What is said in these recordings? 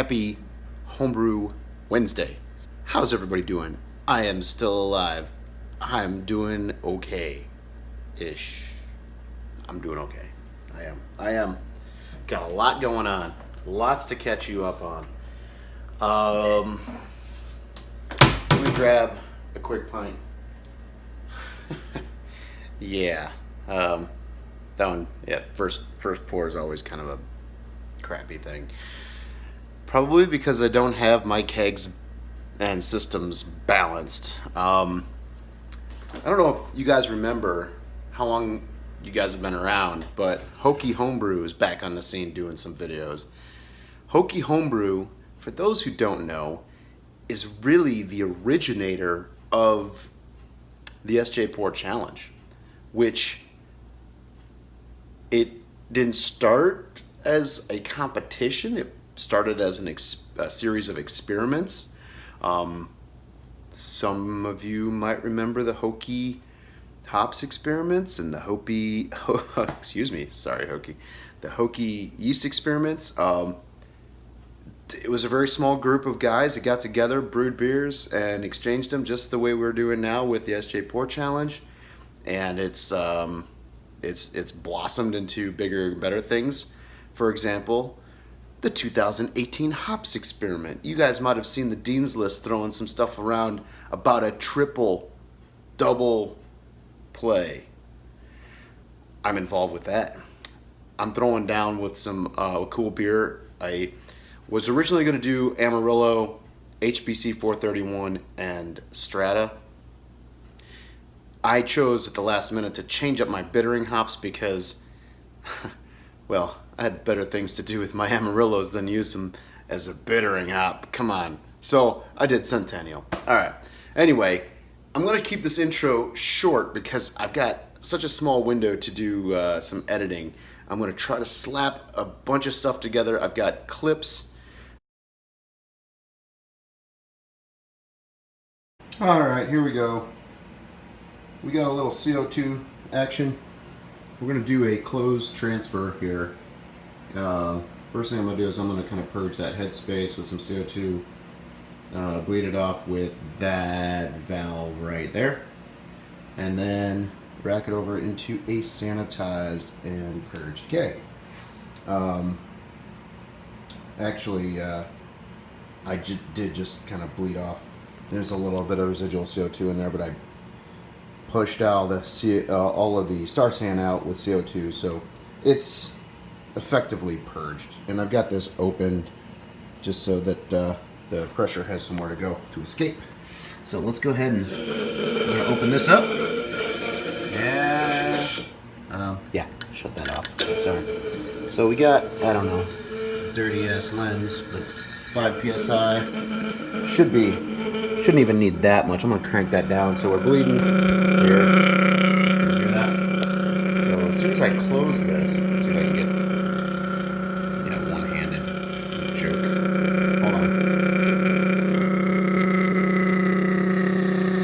happy Homebrew Wednesday. How's everybody doing? I am still alive. I'm doing okay-ish. I'm doing okay. I am. Got a lot going on. Lots to catch you up on. Let me grab a quick pint. Yeah. That one, yeah, first pour is always kind of a crappy thing. Probably because I don't have my kegs and systems balanced. I don't know if you guys remember how long you guys have been around, but Hokey Homebrew is back on the scene doing some videos. Hokey Homebrew, for those who don't know, is really the originator of the SJ Pour Challenge, which it didn't start as a competition. It started as a series of experiments. Some of you might remember the Hokey hops experiments and the Hokey, the Hokey yeast experiments. It was a very small group of guys that got together, brewed beers, and exchanged them just the way we're doing now with the SJ Pour Challenge, and it's blossomed into bigger and better things. For example, the 2018 hops experiment. You guys might have seen the Dean's List throwing some stuff around about a triple, double play. I'm involved with that. I'm throwing down with some cool beer. I was originally going to do Amarillo, HBC 431, and Strata. I chose at the last minute to change up my bittering hops because, well, I had better things to do with my Amarillos than use them as a bittering hop. Come on. So I did Centennial. All right. Anyway, I'm going to keep this intro short because I've got such a small window to do some editing. I'm going to try to slap a bunch of stuff together. I've got clips. All right, here we go. We got a little CO2 action. We're going to do a closed transfer here. First thing I'm going to do is I'm going to kind of purge that headspace with some CO2. Bleed it off with that valve right there. And then rack it over into a sanitized and purged keg. Actually, I did just kind of bleed off. There's a little bit of residual CO2 in there, but I pushed out all of the star sand out with CO2, so it's effectively purged. And I've got this open just so that the pressure has somewhere to go to escape. So let's go ahead and open this up. Yeah, shut that off. Sorry. So we got, I don't know, dirty ass lens, but 5 psi. Shouldn't even need that much. I'm gonna crank that down so we're bleeding here. Can you hear that? So as soon as I close this, let's see if I can get one-handed joke. Hold on.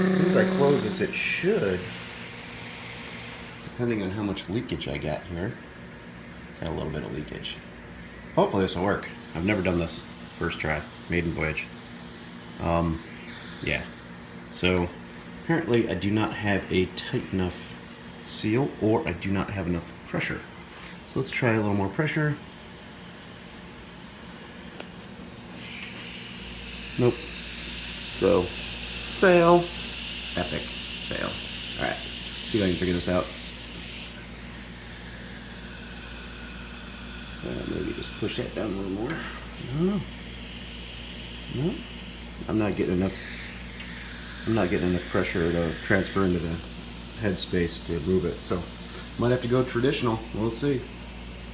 As soon as I close this, it should, depending on how much leakage I got here. Got a little bit of leakage. Hopefully this will work. I've never done this first try, maiden voyage. Yeah, so apparently I do not have a tight enough seal, or I do not have enough pressure. So let's try a little more pressure. Nope. So, fail. Epic fail. Alright, see if I can figure this out. Maybe just push that down a little more. No. I'm not getting enough pressure to transfer into the headspace to move it, so might have to go traditional. We'll see.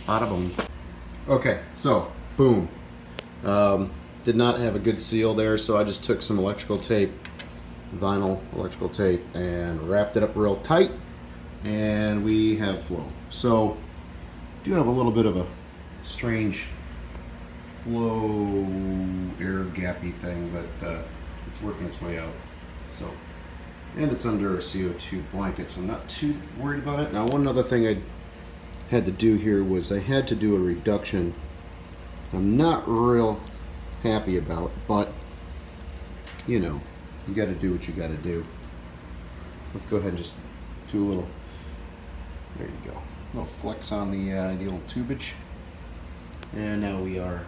Bada boom. Okay, so boom. Did not have a good seal there, so I just took some electrical tape, vinyl electrical tape, and wrapped it up real tight, and we have flow. So do have a little bit of a strange flow air gappy thing, but it's working its way out. So, and it's under a CO2 blanket, so I'm not too worried about it. Now, one other thing I had to do here was I had to do a reduction. I'm not real happy about, but you know, you got to do what you got to do. So let's go ahead and just do a little. There you go. A little flex on the old tubage, and now we are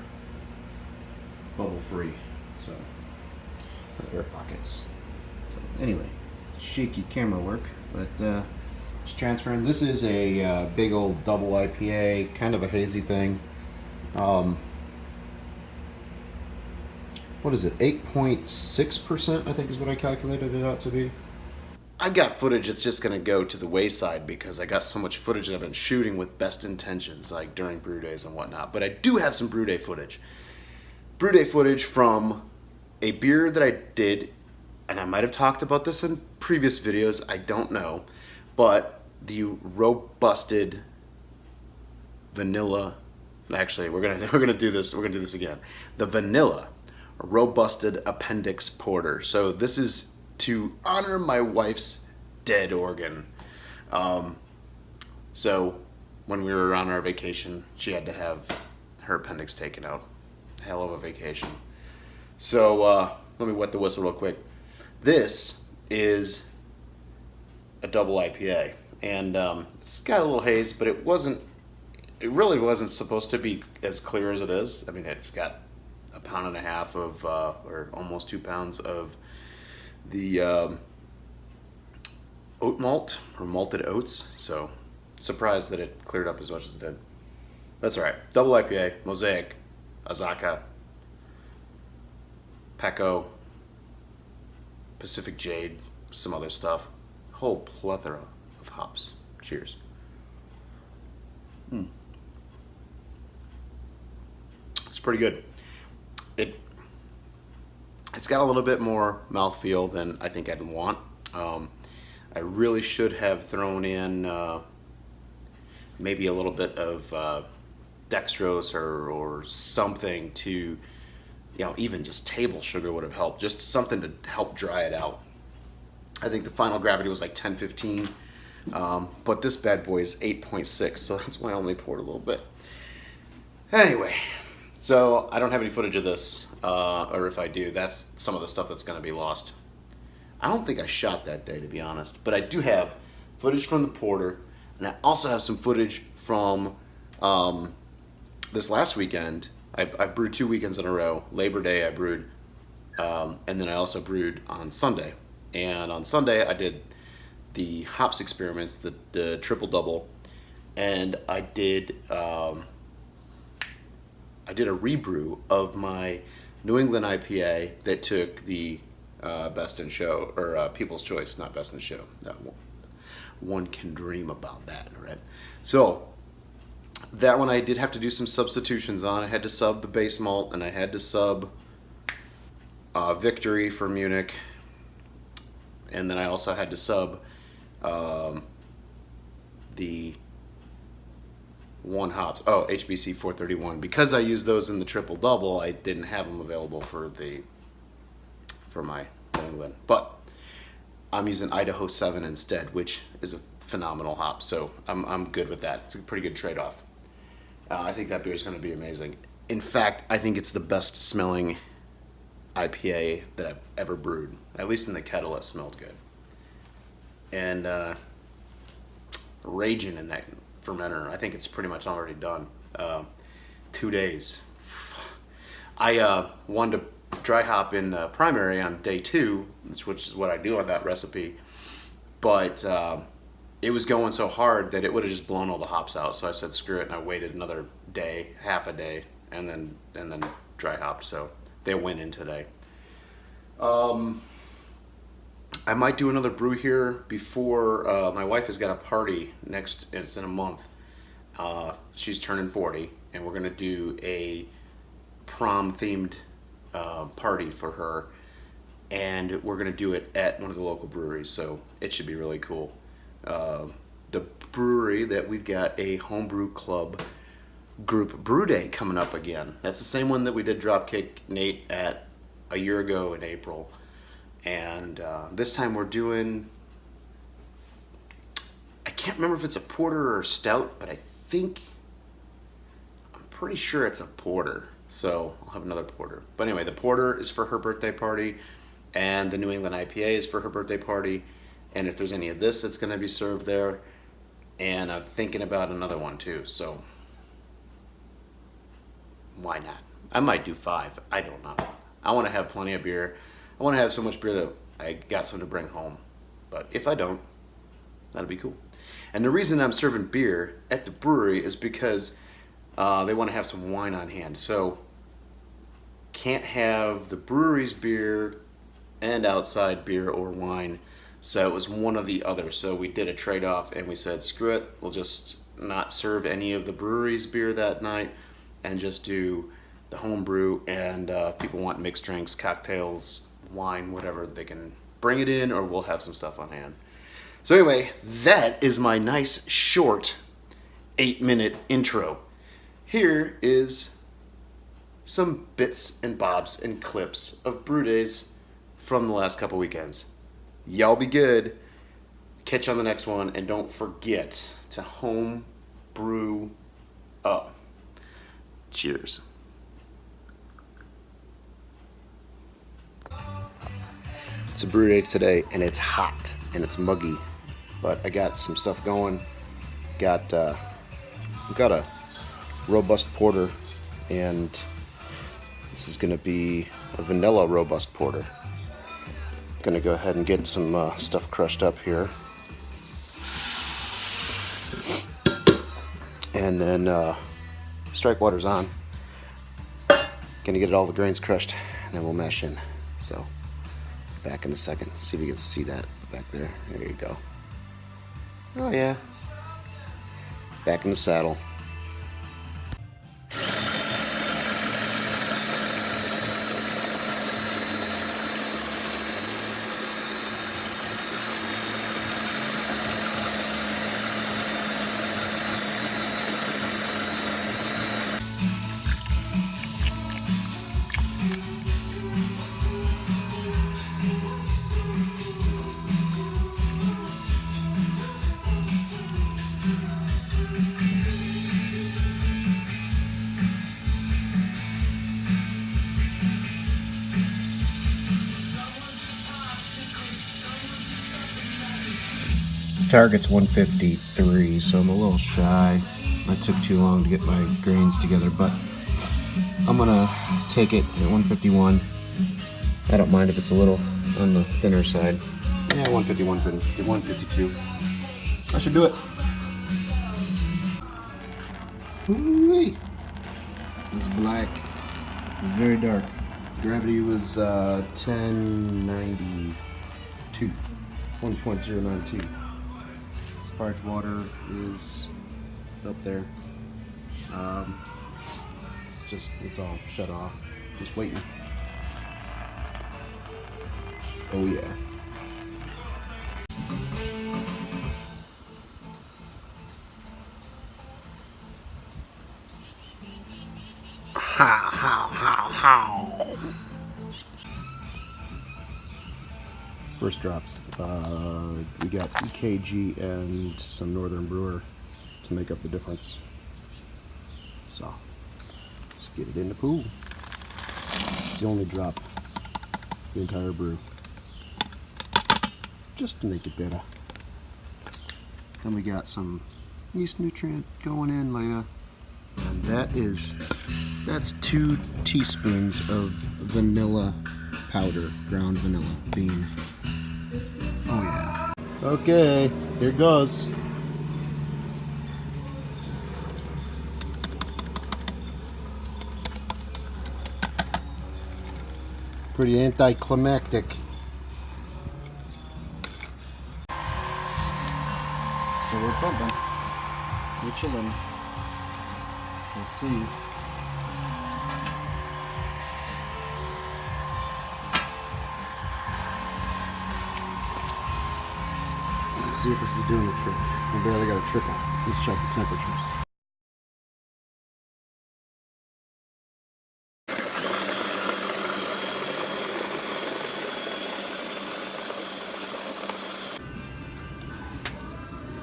bubble free. So air pockets. So anyway, shaky camera work, but just transferring. This is a big old double IPA, kind of a hazy thing. What is it? 8.6%, I think, is what I calculated it out to be. I've got footage that's just going to go to the wayside because I got so much footage that I've been shooting with best intentions, like during brew days and whatnot. But I do have some brew day footage. Brew day footage from a beer that I did, and I might have talked about this in previous videos, I don't know, but the robusted vanilla. Actually, we're gonna do this. We're gonna do this again. The vanilla robusted appendix porter. So this is to honor my wife's dead organ. So when we were on our vacation, she had to have her appendix taken out. Hell of a vacation. So let me wet the whistle real quick. This is a double IPA, and it's got a little haze, but it really wasn't supposed to be as clear as it is. I mean, it's got a pound and a half of, or almost 2 pounds of the oat malt, or malted oats. So surprised that it cleared up as much as it did. That's all right. Double IPA, Mosaic, Azaka, Pecco, Pacific Jade, some other stuff. Whole plethora of hops. Cheers. It's pretty good. It's got a little bit more mouthfeel than I think I'd want. I really should have thrown in maybe a little bit of dextrose or something to, you know, even just table sugar would have helped. Just something to help dry it out. I think the final gravity was like 10-15, but this bad boy is 8.6, so that's why I only poured a little bit. Anyway, so I don't have any footage of this, or if I do, that's some of the stuff that's going to be lost. I don't think I shot that day, to be honest, but I do have footage from the porter, and I also have some footage from this last weekend. I brewed 2 weekends in a row. Labor Day I brewed, and then I also brewed on Sunday. And on Sunday I did the hops experiments, the triple double, and I did a rebrew of my New England IPA that took the Best in Show, or People's Choice, not Best in Show. One can dream about that, right? So that one I did have to do some substitutions on. I had to sub the base malt, and I had to sub Victory for Munich, and then I also had to sub the one hops. Oh, HBC 431. Because I used those in the triple double, I didn't have them available for my New England. But I'm using Idaho 7 instead, which is a phenomenal hop. So I'm good with that. It's a pretty good trade-off. I think that beer is going to be amazing. In fact, I think it's the best smelling IPA that I've ever brewed. At least in the kettle, it smelled good. And raging in that fermenter. I think it's pretty much already done. 2 days. I wanted to dry hop in the primary on day 2, which is what I do on that recipe. But it was going so hard that it would have just blown all the hops out. So I said screw it, and I waited another day, half a day, and then dry hopped. So they went in today. I might do another brew here before my wife has got a party next. It's in a month. She's turning 40, and we're gonna do a prom themed party for her, and we're gonna do it at one of the local breweries. So it should be really cool. The brewery that we've got a homebrew club group brew day coming up again. That's the same one that we did Dropkick Nate at a year ago in April. And this time we're doing, I can't remember if it's a porter or a stout, but I'm pretty sure it's a porter. So I'll have another porter. But anyway, the porter is for her birthday party, and the New England IPA is for her birthday party. And if there's any of this that's going to be served there, and I'm thinking about another one too. So why not? I might do 5. I don't know. I want to have plenty of beer. I want to have so much beer that I got some to bring home. But if I don't, that'll be cool. And the reason I'm serving beer at the brewery is because they want to have some wine on hand. So can't have the brewery's beer and outside beer or wine. So it was one or the other. So we did a trade-off and we said, screw it. We'll just not serve any of the brewery's beer that night and just do the home brew. And if people want mixed drinks, cocktails, wine, whatever, they can bring it in, or we'll have some stuff on hand. So anyway, that is my nice short 8-minute intro. Here is some bits and bobs and clips of brew days from the last couple weekends. Y'all be good. Catch you on the next one, and don't forget to home brew up. Cheers. It's a brew day today, and it's hot and it's muggy, but I got some stuff going. We've got a robust porter, and this is going to be a vanilla robust porter. Going to go ahead and get some stuff crushed up here, and then strike water's on. Going to get all the grains crushed, and then we'll mash in. So back in a second. See if you can see that back there. There you go. Oh yeah. Back in the saddle. Target's 153, so I'm a little shy. I took too long to get my grains together, but I'm gonna take it at 151. I don't mind if it's a little on the thinner side. Yeah, 151, 152. I should do it. Ooh-wee. It's black, very dark. Gravity was 1092, 1.092. Sparked water is up there. It's all shut off. Just waiting. Oh yeah. How. First drops. We got EKG and some Northern Brewer to make up the difference. So let's get it in the pool. It's the only drop the entire brew, just to make it better. Then we got some yeast nutrient going in later, and that's 2 teaspoons of vanilla powder, ground vanilla bean. Oh yeah. Okay, here goes. Pretty anticlimactic. So we're pumping. We're chilling. We'll see. Let's see if this is doing the trick. We barely got a trickle. Let's check the temperatures.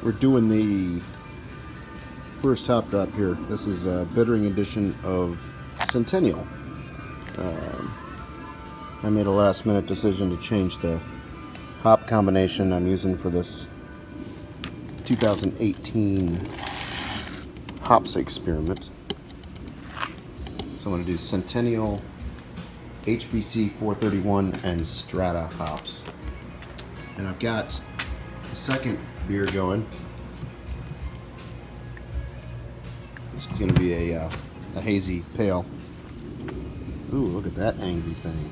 We're doing the first top drop here. This is a bittering edition of Centennial. I made a last minute decision to change the hop combination I'm using for this 2018 hops experiment. So I'm going to do Centennial, HBC 431, and Strata hops. And I've got a second beer going. It's going to be a hazy pale. Ooh, look at that angry thing.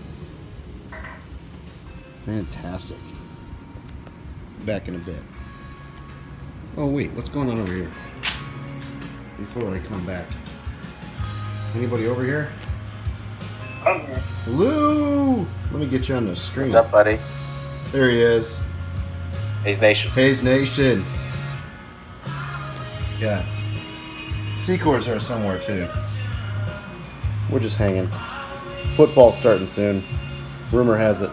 Fantastic. Back in a bit. Oh wait, what's going on over here? Before I come back. Anybody over here? I'm here. Hello! Let me get you on the screen. What's up, buddy? There he is. Hayes Nation. Hayes Nation. Yeah. Secors are somewhere too. We're just hanging. Football's starting soon. Rumor has it.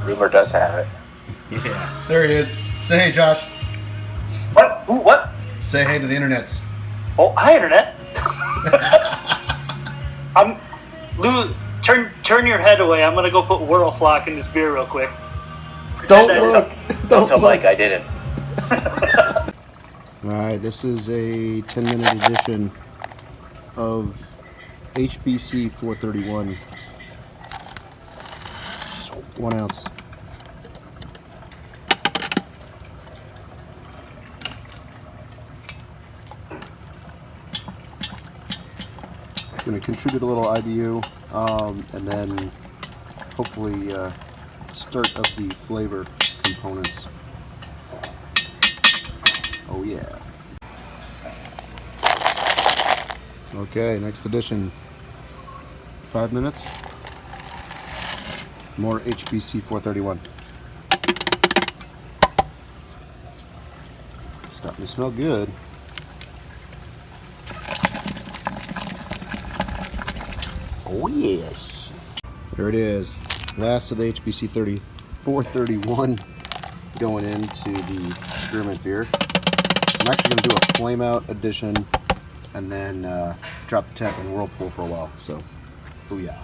Rumor does have it. Yeah. There he is. Say hey, Josh. What? Who? What? Say hey to the internets. Oh, hi, internet. Lou. Turn your head away. I'm gonna go put Whirlflock in this beer real quick. Don't look. Don't tell Mike I didn't. Alright, this is a 10-minute edition of HBC 431. 1 ounce. Going to contribute a little IBU, and then hopefully start of the flavor components. Oh yeah. Okay, next edition. 5 minutes. More HBC 431. Starting to smell good. Oh yes. There it is. Last of the HBC 431 going into the experiment beer. I'm actually going to do a flame out edition and then drop the temp in Whirlpool for a while. So, booyah.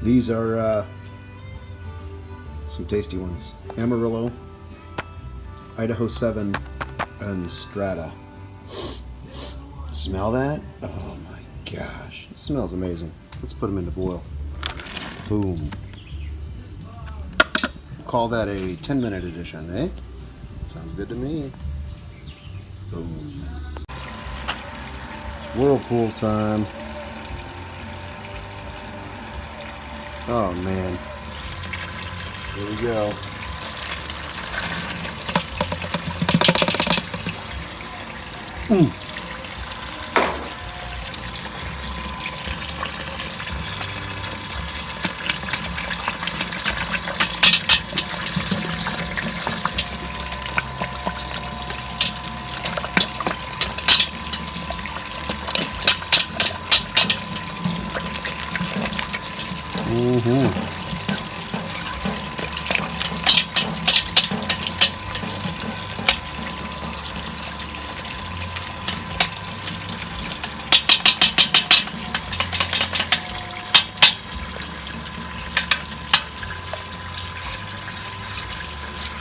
These are some tasty ones. Amarillo, Idaho 7, and Strata. Smell that? Oh my gosh. It smells amazing. Let's put them into boil. Boom. Call that a 10-minute edition, eh? Sounds good to me. Boom. Whirlpool time. Oh man. Here we go.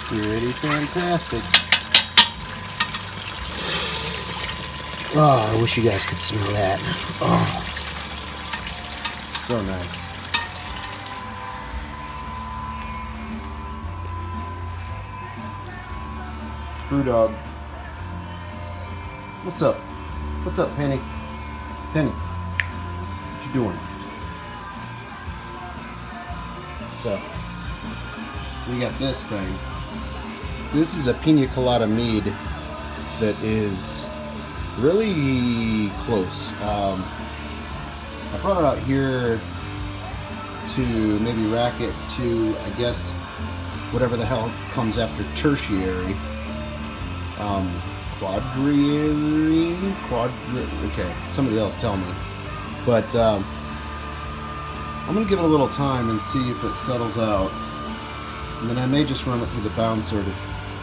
Pretty fantastic. Oh, I wish you guys could smell that. Oh, so nice. Brew Dog. What's up? What's up, Penny? Penny, what you doing? So, we got this thing. This is a pina colada mead that is really close. I brought it out here to maybe rack it to, I guess, whatever the hell comes after tertiary. Okay, somebody else tell me. But I'm gonna give it a little time and see if it settles out. And then I may just run it through the bouncer to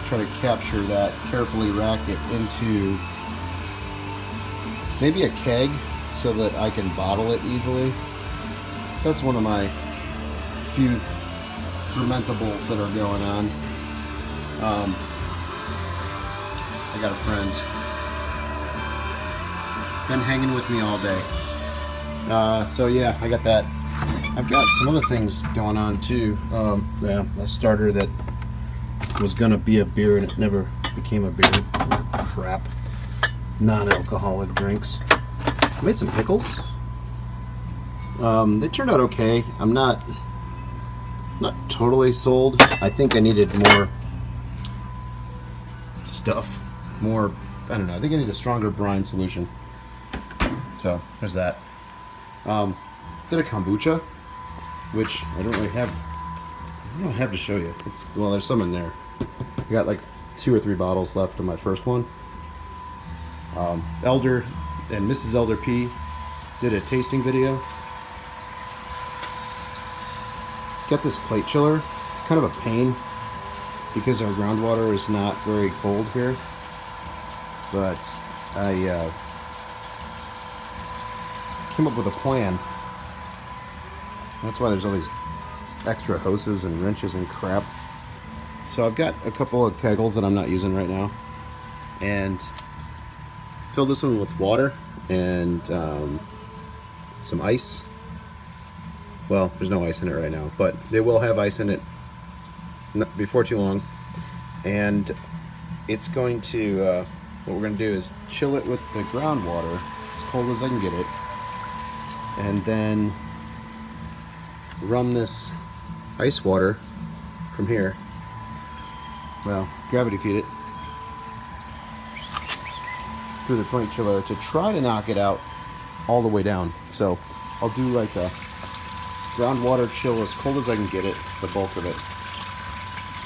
try to capture that, carefully rack it into maybe a keg so that I can bottle it easily. So that's one of my few fermentables that are going on. I got a friend. Been hanging with me all day. So yeah, I got that. I've got some other things going on too. Yeah, a starter that was gonna be a beer and it never became a beer. Crap. Non-alcoholic drinks. I made some pickles. They turned out okay. I'm not totally sold. I think I needed more stuff. More, I don't know. I think I need a stronger brine solution. So there's that. Did a kombucha, which I don't really have. I don't have to show you. It's, well, there's some in there. I got like 2 or 3 bottles left of my first one. Elder and Mrs. Elder P did a tasting video. Got this plate chiller. It's kind of a pain because our groundwater is not very cold here. But I came up with a plan. That's why there's all these extra hoses and wrenches and crap. So I've got a couple of kegels that I'm not using right now, and fill this one with water and some ice. Well, there's no ice in it right now, but they will have ice in it before too long. And it's going to, what we're going to do is chill it with the groundwater, as cold as I can get it, and then run this ice water from here. Well, gravity feed it through the plate chiller to try to knock it out all the way down. So I'll do like a groundwater chill as cold as I can get it, the bulk of it,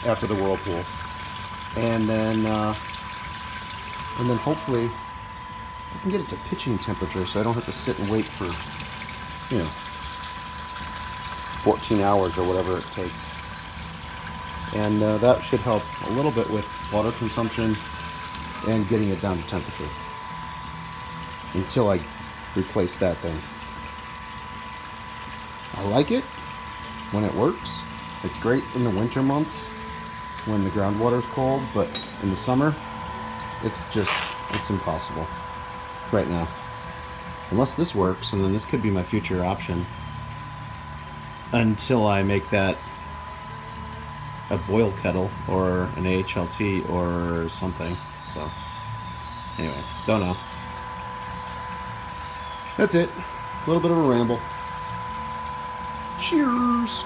after the whirlpool, and then hopefully I can get it to pitching temperature, so I don't have to sit and wait for, 14 hours or whatever it takes. And that should help a little bit with water consumption and getting it down to temperature until I replace that thing. I like it when it works. It's great in the winter months when the groundwater is cold, but in the summer, it's impossible right now. Unless this works, and then this could be my future option until I make that a boil kettle or an AHLT or something. So anyway, don't know. That's it. A little bit of a ramble. Cheers.